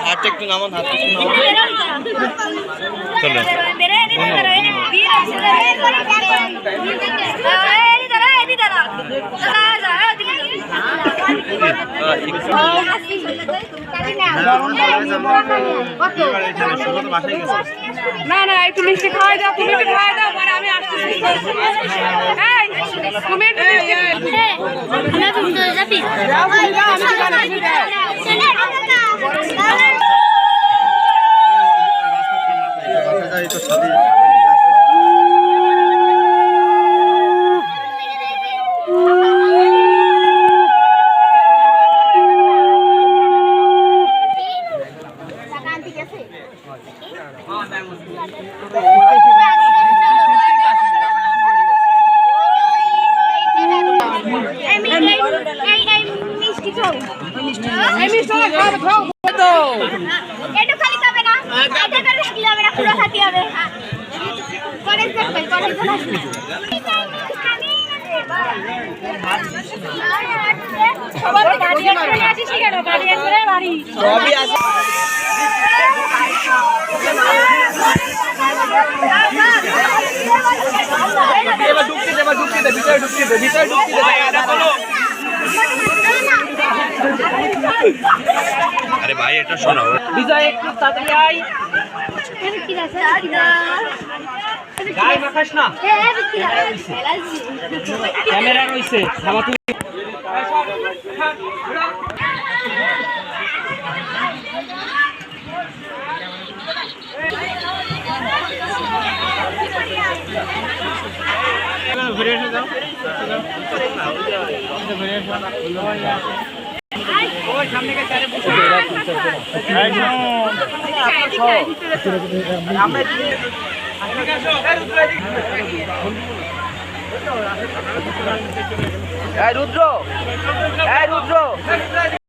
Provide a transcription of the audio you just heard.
হাতটা একটু নামান, হাতটা একটু নামান। চলো না না একটু মিষ্টি খাওয়াই দাও, তুমি একটু খাওয়াই দাও, মানে আমি আসতেছি। তুমি একটু আরে ভাই এটা শোনাও। বিজয় একটু তাড়াতাড়ি আয়। গায়ে মাখাস না, ক্যামেরা রইছে। খাওয়া তুই রুদ্র, রুদ্র